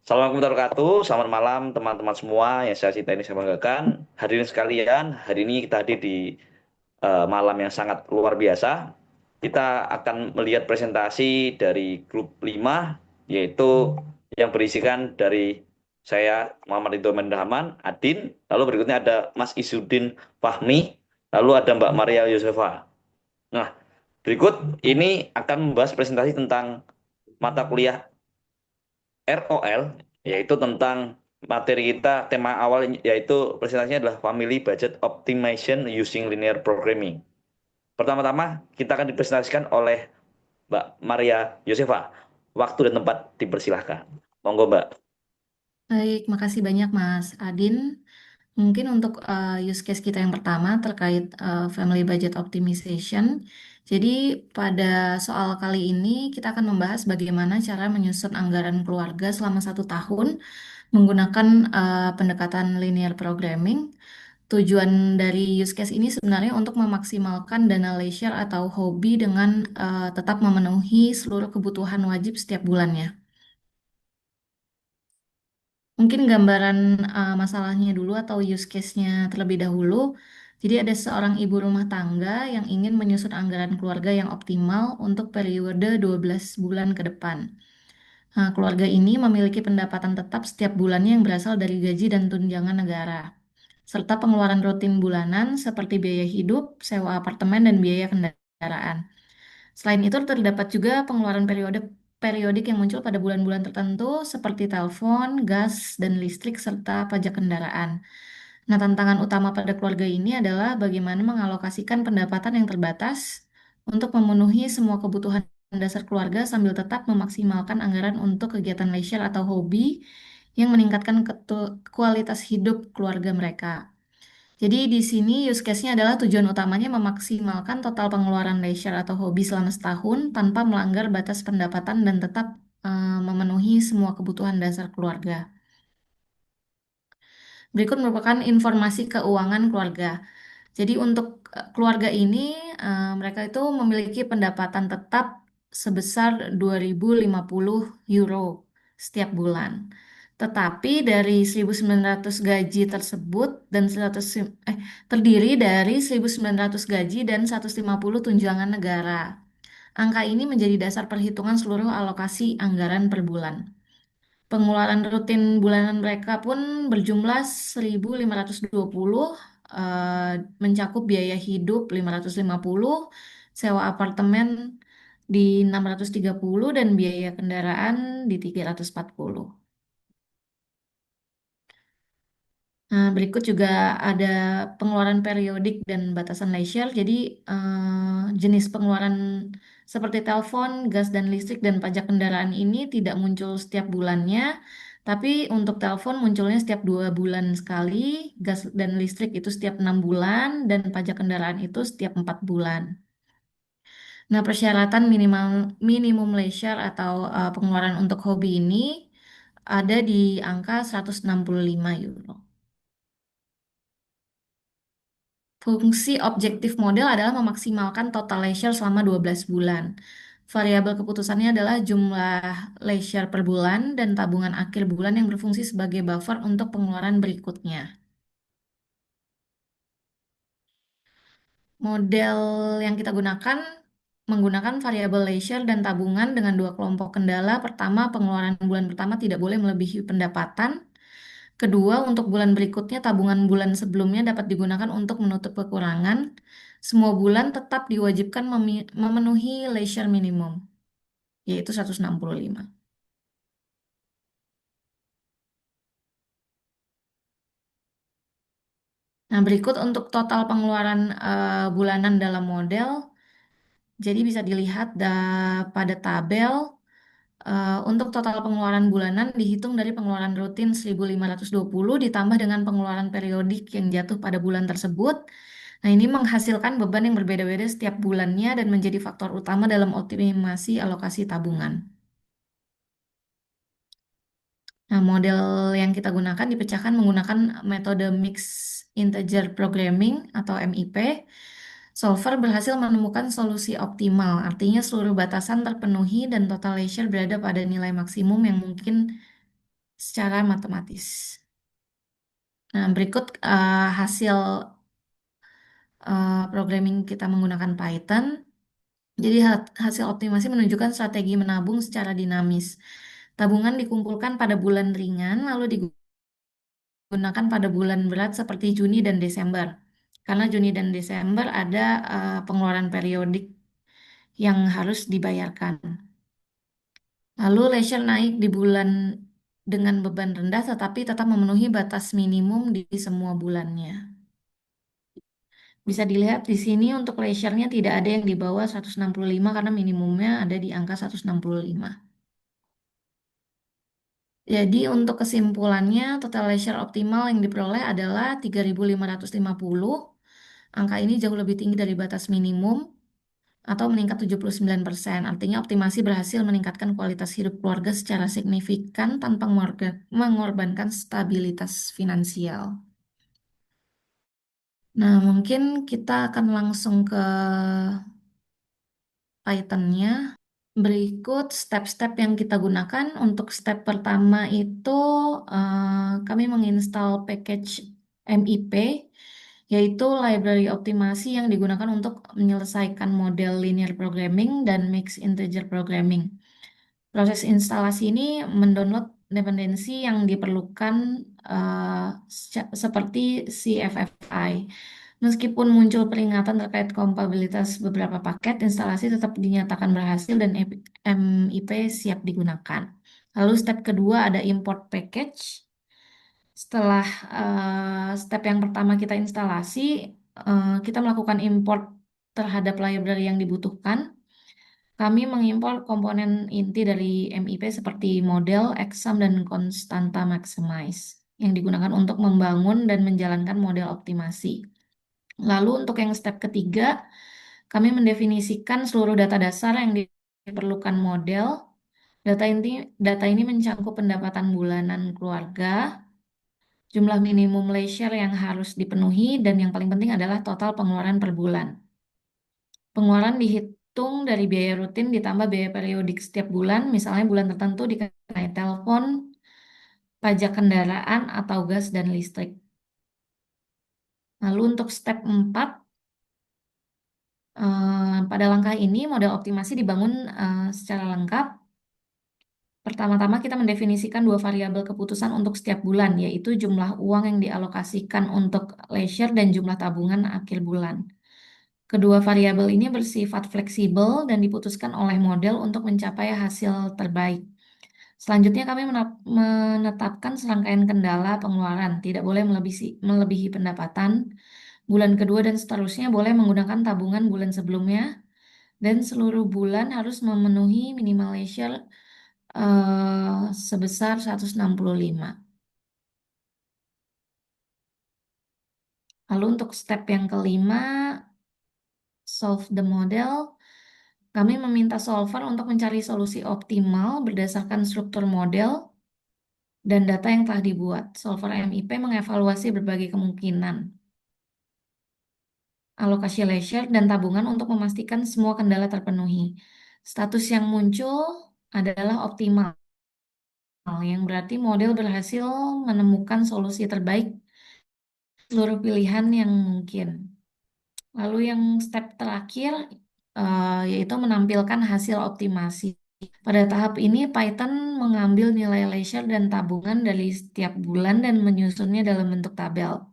Assalamualaikum warahmatullahi wabarakatuh. Selamat malam teman-teman semua yang saya cintai ini saya banggakan. Hadirin sekalian, hari ini kita hadir di malam yang sangat luar biasa. Kita akan melihat presentasi dari grup 5, yaitu yang berisikan dari saya Muhammad Ridho Mendahaman, Adin, lalu berikutnya ada Mas Isudin Fahmi, lalu ada Mbak Maria Yosefa. Nah, berikut ini akan membahas presentasi tentang mata kuliah ROL, yaitu tentang materi kita, tema awal yaitu presentasinya adalah Family Budget Optimization Using Linear Programming. Pertama-tama kita akan dipresentasikan oleh Mbak Maria Yosefa. Waktu dan tempat dipersilahkan. Monggo Mbak. Baik, makasih banyak Mas Adin. Mungkin untuk use case kita yang pertama terkait family budget optimization. Jadi pada soal kali ini kita akan membahas bagaimana cara menyusun anggaran keluarga selama 1 tahun menggunakan pendekatan linear programming. Tujuan dari use case ini sebenarnya untuk memaksimalkan dana leisure atau hobi dengan tetap memenuhi seluruh kebutuhan wajib setiap bulannya. Mungkin gambaran masalahnya dulu atau use case-nya terlebih dahulu. Jadi ada seorang ibu rumah tangga yang ingin menyusun anggaran keluarga yang optimal untuk periode 12 bulan ke depan. Nah, keluarga ini memiliki pendapatan tetap setiap bulannya yang berasal dari gaji dan tunjangan negara, serta pengeluaran rutin bulanan seperti biaya hidup, sewa apartemen, dan biaya kendaraan. Selain itu, terdapat juga pengeluaran periodik yang muncul pada bulan-bulan tertentu seperti telepon, gas, dan listrik, serta pajak kendaraan. Nah, tantangan utama pada keluarga ini adalah bagaimana mengalokasikan pendapatan yang terbatas untuk memenuhi semua kebutuhan dasar keluarga sambil tetap memaksimalkan anggaran untuk kegiatan leisure atau hobi yang meningkatkan kualitas hidup keluarga mereka. Jadi di sini use case-nya adalah tujuan utamanya memaksimalkan total pengeluaran leisure atau hobi selama setahun tanpa melanggar batas pendapatan dan tetap memenuhi semua kebutuhan dasar keluarga. Berikut merupakan informasi keuangan keluarga. Jadi untuk keluarga ini mereka itu memiliki pendapatan tetap sebesar 2.050 euro setiap bulan. Tetapi dari 1.900 gaji tersebut dan 100 terdiri dari 1.900 gaji dan 150 tunjangan negara. Angka ini menjadi dasar perhitungan seluruh alokasi anggaran per bulan. Pengeluaran rutin bulanan mereka pun berjumlah 1.520, mencakup biaya hidup 550, sewa apartemen di 630 dan biaya kendaraan di 340. Nah, berikut juga ada pengeluaran periodik dan batasan leisure. Jadi, jenis pengeluaran seperti telepon, gas dan listrik dan pajak kendaraan ini tidak muncul setiap bulannya, tapi untuk telepon munculnya setiap 2 bulan sekali, gas dan listrik itu setiap 6 bulan, dan pajak kendaraan itu setiap 4 bulan. Nah, persyaratan minimum leisure atau pengeluaran untuk hobi ini ada di angka 165 euro. Fungsi objektif model adalah memaksimalkan total leisure selama 12 bulan. Variabel keputusannya adalah jumlah leisure per bulan dan tabungan akhir bulan yang berfungsi sebagai buffer untuk pengeluaran berikutnya. Model yang kita gunakan menggunakan variabel leisure dan tabungan dengan dua kelompok kendala. Pertama, pengeluaran bulan pertama tidak boleh melebihi pendapatan. Kedua, untuk bulan berikutnya, tabungan bulan sebelumnya dapat digunakan untuk menutup kekurangan. Semua bulan tetap diwajibkan memenuhi leisure minimum, yaitu 165. Nah, berikut untuk total pengeluaran bulanan dalam model. Jadi bisa dilihat pada tabel. Untuk total pengeluaran bulanan dihitung dari pengeluaran rutin 1.520 ditambah dengan pengeluaran periodik yang jatuh pada bulan tersebut. Nah, ini menghasilkan beban yang berbeda-beda setiap bulannya dan menjadi faktor utama dalam optimasi alokasi tabungan. Nah, model yang kita gunakan dipecahkan menggunakan metode Mixed Integer Programming atau MIP. Solver berhasil menemukan solusi optimal, artinya seluruh batasan terpenuhi dan total leisure berada pada nilai maksimum yang mungkin secara matematis. Nah, berikut hasil programming kita menggunakan Python. Jadi hasil optimasi menunjukkan strategi menabung secara dinamis. Tabungan dikumpulkan pada bulan ringan, lalu digunakan pada bulan berat seperti Juni dan Desember. Karena Juni dan Desember ada pengeluaran periodik yang harus dibayarkan. Lalu leisure naik di bulan dengan beban rendah tetapi tetap memenuhi batas minimum di semua bulannya. Bisa dilihat di sini untuk leisure-nya tidak ada yang di bawah 165 karena minimumnya ada di angka 165. Jadi untuk kesimpulannya total leisure optimal yang diperoleh adalah 3.550. Angka ini jauh lebih tinggi dari batas minimum atau meningkat 79%. Artinya optimasi berhasil meningkatkan kualitas hidup keluarga secara signifikan tanpa mengorbankan stabilitas finansial. Nah, mungkin kita akan langsung ke Python-nya. Berikut step-step yang kita gunakan. Untuk step pertama itu kami menginstal package MIP, yaitu library optimasi yang digunakan untuk menyelesaikan model linear programming dan mixed integer programming. Proses instalasi ini mendownload dependensi yang diperlukan seperti CFFI. Meskipun muncul peringatan terkait kompatibilitas beberapa paket, instalasi tetap dinyatakan berhasil dan MIP siap digunakan. Lalu step kedua ada import package. Setelah step yang pertama kita instalasi, kita melakukan import terhadap library yang dibutuhkan. Kami mengimpor komponen inti dari MIP seperti model, exam, dan konstanta maximize yang digunakan untuk membangun dan menjalankan model optimasi. Lalu untuk yang step ketiga, kami mendefinisikan seluruh data dasar yang diperlukan model. Data ini mencakup pendapatan bulanan keluarga, jumlah minimum leisure yang harus dipenuhi, dan yang paling penting adalah total pengeluaran per bulan. Pengeluaran dihitung dari biaya rutin ditambah biaya periodik setiap bulan, misalnya bulan tertentu dikenai telepon, pajak kendaraan, atau gas dan listrik. Lalu untuk step 4, pada langkah ini model optimasi dibangun secara lengkap. Pertama-tama kita mendefinisikan dua variabel keputusan untuk setiap bulan, yaitu jumlah uang yang dialokasikan untuk leisure dan jumlah tabungan akhir bulan. Kedua variabel ini bersifat fleksibel dan diputuskan oleh model untuk mencapai hasil terbaik. Selanjutnya kami menetapkan serangkaian kendala pengeluaran, tidak boleh melebihi pendapatan. Bulan kedua dan seterusnya boleh menggunakan tabungan bulan sebelumnya, dan seluruh bulan harus memenuhi minimal leisure sebesar 165. Lalu untuk step yang kelima, solve the model. Kami meminta solver untuk mencari solusi optimal berdasarkan struktur model dan data yang telah dibuat. Solver MIP mengevaluasi berbagai kemungkinan, alokasi leisure, dan tabungan untuk memastikan semua kendala terpenuhi. Status yang muncul adalah optimal, yang berarti model berhasil menemukan solusi terbaik seluruh pilihan yang mungkin. Lalu yang step terakhir yaitu menampilkan hasil optimasi. Pada tahap ini Python mengambil nilai leisure dan tabungan dari setiap bulan dan menyusunnya dalam bentuk tabel.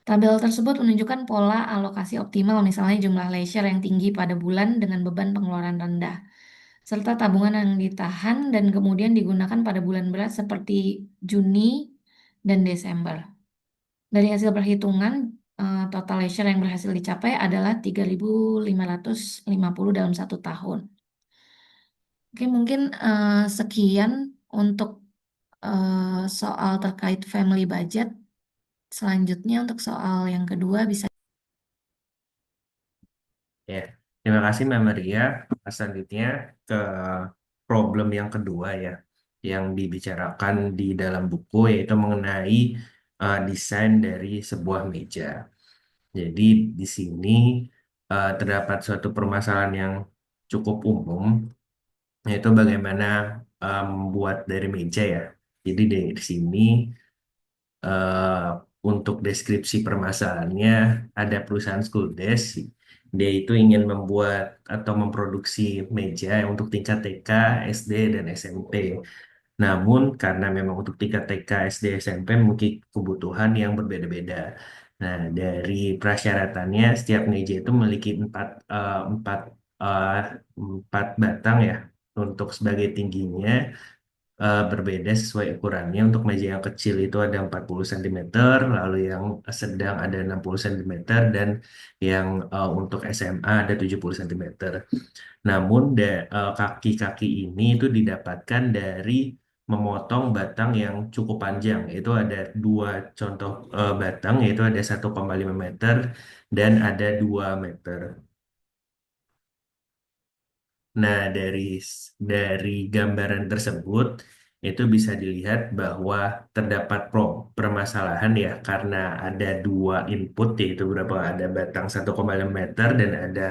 Tabel tersebut menunjukkan pola alokasi optimal, misalnya jumlah leisure yang tinggi pada bulan dengan beban pengeluaran rendah, serta tabungan yang ditahan dan kemudian digunakan pada bulan berat seperti Juni dan Desember. Dari hasil perhitungan, total leisure yang berhasil dicapai adalah 3.550 dalam 1 tahun. Oke, mungkin sekian untuk soal terkait family budget. Selanjutnya untuk soal yang kedua bisa. Ya, terima kasih Mbak Maria. Selanjutnya ke problem yang kedua ya, yang dibicarakan di dalam buku yaitu mengenai desain dari sebuah meja. Jadi di sini terdapat suatu permasalahan yang cukup umum, yaitu bagaimana membuat dari meja ya. Jadi dari sini eh, untuk deskripsi permasalahannya ada perusahaan school desk, dia itu ingin membuat atau memproduksi meja untuk tingkat TK, SD, dan SMP. Namun karena memang untuk tingkat TK, SD, SMP memiliki kebutuhan yang berbeda-beda. Nah, dari prasyaratannya setiap meja itu memiliki eh, empat batang ya untuk sebagai tingginya, berbeda sesuai ukurannya. Untuk meja yang kecil itu ada 40 cm, lalu yang sedang ada 60 cm, dan yang untuk SMA ada 70 cm. Namun kaki-kaki ini itu didapatkan dari memotong batang yang cukup panjang. Itu ada dua contoh batang, yaitu ada 1,5 meter dan ada 2 meter. Nah, dari gambaran tersebut itu bisa dilihat bahwa terdapat permasalahan ya, karena ada dua input, yaitu berapa, ada batang 1,5 meter dan ada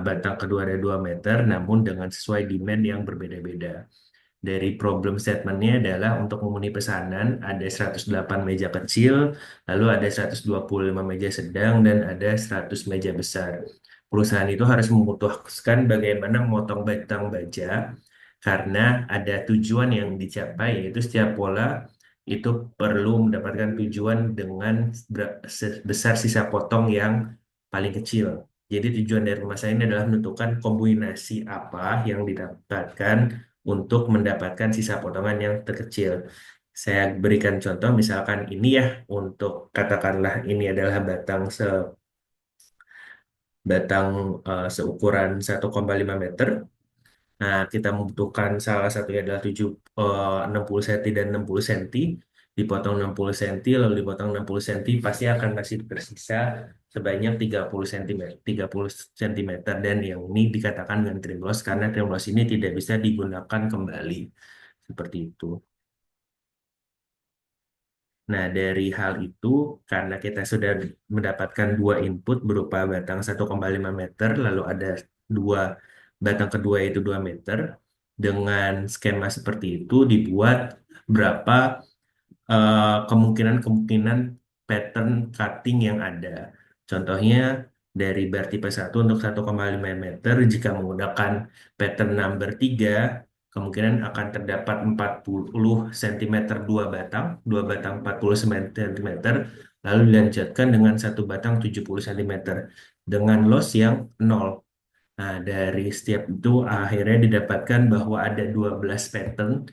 batang kedua ada 2 meter, namun dengan sesuai demand yang berbeda-beda. Dari problem statementnya adalah untuk memenuhi pesanan ada 108 meja kecil, lalu ada 125 meja sedang, dan ada 100 meja besar. Perusahaan itu harus memutuskan bagaimana memotong batang baja karena ada tujuan yang dicapai, yaitu setiap pola itu perlu mendapatkan tujuan dengan sebesar sisa potong yang paling kecil. Jadi tujuan dari masalah ini adalah menentukan kombinasi apa yang didapatkan untuk mendapatkan sisa potongan yang terkecil. Saya berikan contoh, misalkan ini ya, untuk katakanlah ini adalah batang seukuran 1,5 meter. Nah, kita membutuhkan salah satunya adalah 60 cm dan 60 cm. Dipotong 60 cm, lalu dipotong 60 cm, pasti akan masih tersisa sebanyak 30 cm. 30 cm. Dan yang ini dikatakan dengan trim loss karena trim loss ini tidak bisa digunakan kembali. Seperti itu. Nah, dari hal itu, karena kita sudah mendapatkan dua input berupa batang 1,5 meter, lalu ada dua batang kedua yaitu 2 meter, dengan skema seperti itu dibuat berapa kemungkinan-kemungkinan pattern cutting yang ada. Contohnya dari bar tipe 1 untuk 1,5 meter, jika menggunakan pattern number 3, kemungkinan akan terdapat 40 cm dua batang 40 cm, lalu dilanjutkan dengan satu batang 70 cm dengan loss yang nol. Nah, dari setiap itu akhirnya didapatkan bahwa ada 12 pattern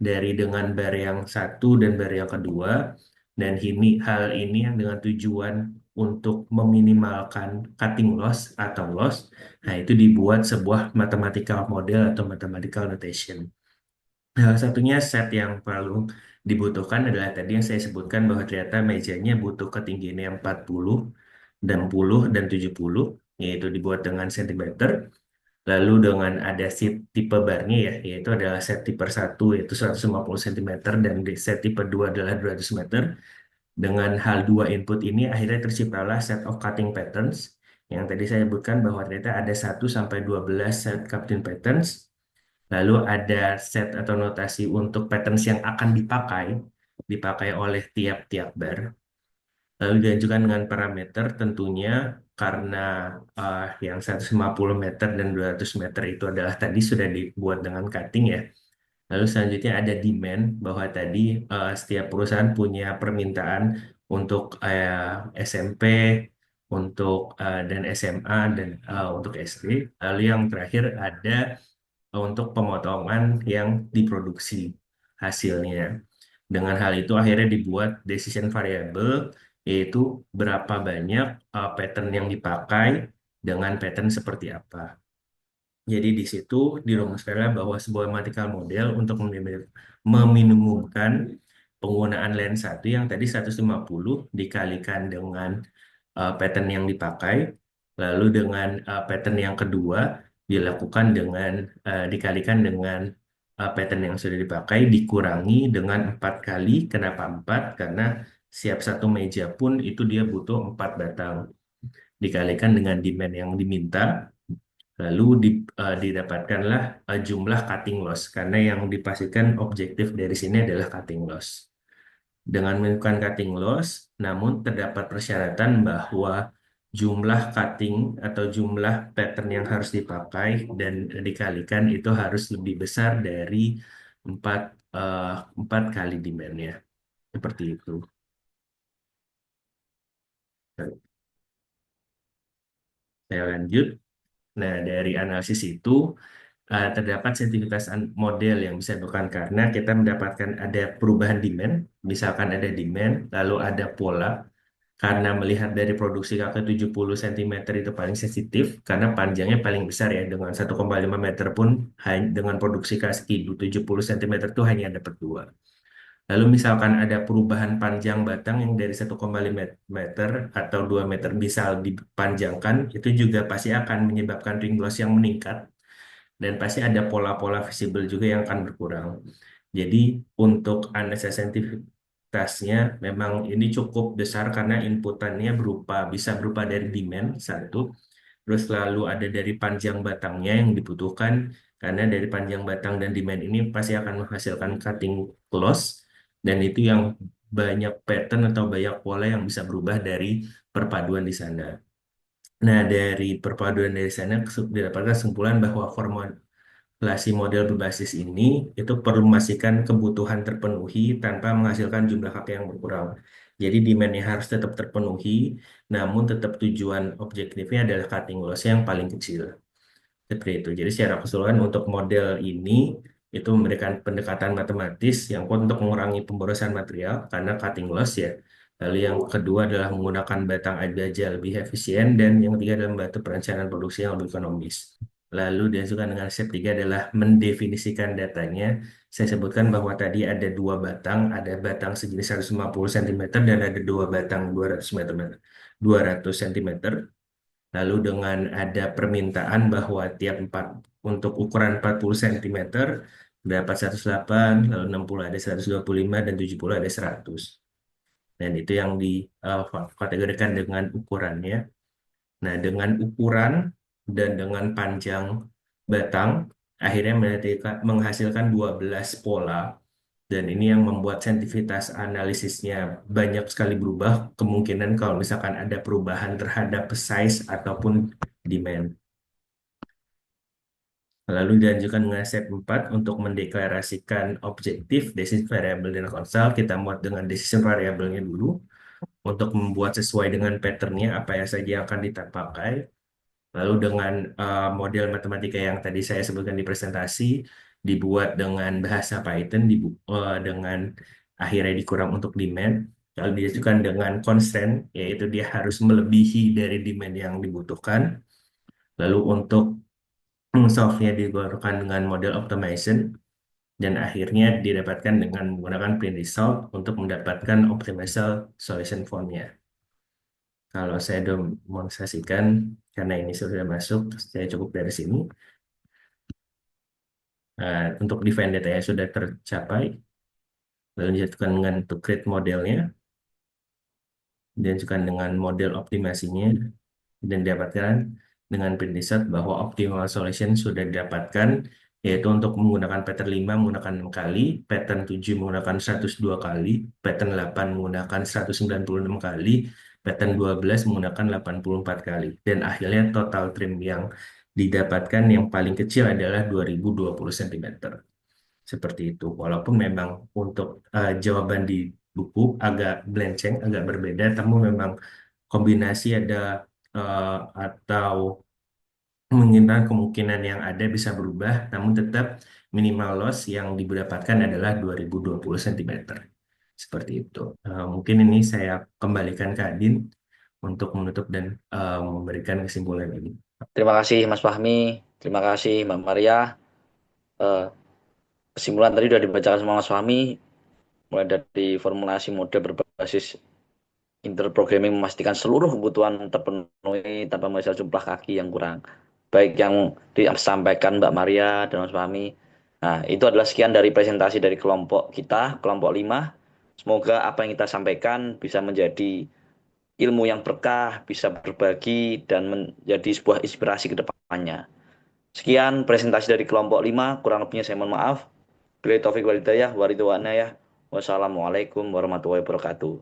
dari dengan bar yang satu dan bar yang kedua. Dan hal ini yang dengan tujuan untuk meminimalkan cutting loss atau loss. Nah, itu dibuat sebuah mathematical model atau mathematical notation. Salah satunya set yang paling dibutuhkan adalah tadi yang saya sebutkan bahwa ternyata mejanya butuh ketinggian yang 40, 60, dan 70, yaitu dibuat dengan sentimeter. Lalu dengan ada tipe barnya ya, yaitu adalah set tipe 1 yaitu 150 cm dan set tipe 2 adalah 200 meter. Dengan hal dua input ini akhirnya terciptalah set of cutting patterns yang tadi saya sebutkan bahwa ternyata ada 1 sampai 12 set cutting patterns. Lalu ada set atau notasi untuk patterns yang akan dipakai oleh tiap-tiap bar. Lalu diajukan dengan parameter tentunya karena yang 150 meter dan 200 meter itu adalah tadi sudah dibuat dengan cutting ya. Lalu selanjutnya ada demand bahwa tadi setiap perusahaan punya permintaan untuk SMP, untuk dan SMA dan untuk SD. Lalu yang terakhir ada untuk pemotongan yang diproduksi hasilnya. Dengan hal itu akhirnya dibuat decision variable, yaitu berapa banyak pattern yang dipakai dengan pattern seperti apa. Jadi di situ dirumuskanlah bahwa sebuah mathematical model untuk meminimumkan penggunaan lensa itu yang tadi 150 dikalikan dengan pattern yang dipakai, lalu dengan pattern yang kedua dilakukan dengan dikalikan dengan pattern yang sudah dipakai dikurangi dengan 4 kali. Kenapa 4? Karena siap satu meja pun itu dia butuh 4 batang. Dikalikan dengan demand yang diminta, Lalu didapatkanlah jumlah cutting loss karena yang dipastikan objektif dari sini adalah cutting loss. Dengan melakukan cutting loss, namun terdapat persyaratan bahwa jumlah cutting atau jumlah pattern yang harus dipakai dan dikalikan itu harus lebih besar dari 4, eh, 4 kali demand-nya. Seperti itu. Saya lanjut. Nah, dari analisis itu terdapat sensitivitas model yang bisa dilakukan karena kita mendapatkan ada perubahan demand, misalkan ada demand, lalu ada pola, karena melihat dari produksi kakak 70 cm itu paling sensitif, karena panjangnya paling besar ya, dengan 1,5 meter pun dengan produksi kaki 70 cm itu hanya dapat 2. Lalu misalkan ada perubahan panjang batang yang dari 1,5 meter atau 2 meter bisa dipanjangkan, itu juga pasti akan menyebabkan ring loss yang meningkat dan pasti ada pola-pola visible juga yang akan berkurang. Jadi untuk analisa sensitivitasnya memang ini cukup besar karena inputannya bisa berupa dari demand satu, terus lalu ada dari panjang batangnya yang dibutuhkan karena dari panjang batang dan demand ini pasti akan menghasilkan cutting loss dan itu yang banyak pattern atau banyak pola yang bisa berubah dari perpaduan di sana. Nah, dari perpaduan dari sana didapatkan kesimpulan bahwa formulasi model berbasis ini itu perlu memastikan kebutuhan terpenuhi tanpa menghasilkan jumlah kakak yang berkurang. Jadi demand-nya harus tetap terpenuhi, namun tetap tujuan objektifnya adalah cutting loss yang paling kecil. Seperti itu. Jadi secara keseluruhan untuk model ini itu memberikan pendekatan matematis yang kuat untuk mengurangi pemborosan material karena cutting loss ya. Lalu yang kedua adalah menggunakan batang aja lebih efisien dan yang ketiga adalah membantu perencanaan produksi yang lebih ekonomis. Lalu dan juga dengan step tiga adalah mendefinisikan datanya. Saya sebutkan bahwa tadi ada dua batang, ada batang sejenis 150 cm dan ada dua batang 200 meter, 200 cm. Lalu dengan ada permintaan bahwa tiap 4 untuk ukuran 40 cm dapat 108, lalu 60 ada 125 dan 70 ada 100. Dan itu yang dikategorikan dengan ukurannya. Nah, dengan ukuran dan dengan panjang batang akhirnya menghasilkan 12 pola dan ini yang membuat sensitivitas analisisnya banyak sekali berubah. Kemungkinan kalau misalkan ada perubahan terhadap size ataupun demand. Lalu dilanjutkan dengan step 4 untuk mendeklarasikan objektif, decision variable dan konsol. Kita muat dengan decision variable-nya dulu untuk membuat sesuai dengan pattern-nya apa yang saja yang akan kita pakai. Lalu dengan model matematika yang tadi saya sebutkan di presentasi, dibuat dengan bahasa Python, dengan akhirnya dikurang untuk demand. Lalu diajukan dengan constraint, yaitu dia harus melebihi dari demand yang dibutuhkan. Lalu untuk solve-nya digunakan dengan model optimization, dan akhirnya didapatkan dengan menggunakan print result untuk mendapatkan optimized solution form-nya. Kalau saya demonstrasikan, karena ini sudah masuk, saya cukup dari sini. Untuk define datanya sudah tercapai, lalu dijatuhkan dengan to create modelnya, dan juga dengan model optimasinya, dan didapatkan dengan result bahwa optimal solution sudah didapatkan, yaitu untuk menggunakan pattern 5 menggunakan 6 kali, pattern 7 menggunakan 102 kali, pattern 8 menggunakan 196 kali, pattern 12 menggunakan 84 kali. Dan akhirnya total trim yang didapatkan yang paling kecil adalah 2020 cm. Seperti itu. Walaupun memang untuk jawaban di buku agak melenceng, agak berbeda, tapi memang kombinasi ada atau mengingat kemungkinan yang ada bisa berubah, namun tetap minimal loss yang didapatkan adalah 2020 cm. Seperti itu. Mungkin ini saya kembalikan ke Adin untuk menutup dan memberikan kesimpulan ini. Terima kasih Mas Fahmi, terima kasih Mbak Maria. Eh, Kesimpulan tadi sudah dibacakan sama Mas Fahmi, mulai dari formulasi model berbasis interprogramming memastikan seluruh kebutuhan terpenuhi tanpa melihat jumlah kaki yang kurang. Baik yang disampaikan Mbak Maria dan Mas Fahmi. Nah, itu adalah sekian dari presentasi dari kelompok kita, kelompok 5. Semoga apa yang kita sampaikan bisa menjadi ilmu yang berkah, bisa berbagi dan menjadi sebuah inspirasi ke depannya. Sekian presentasi dari kelompok 5, kurang lebihnya saya mohon maaf. Bila taufik walhidayah, waridwana ya. Wassalamualaikum warahmatullahi wabarakatuh.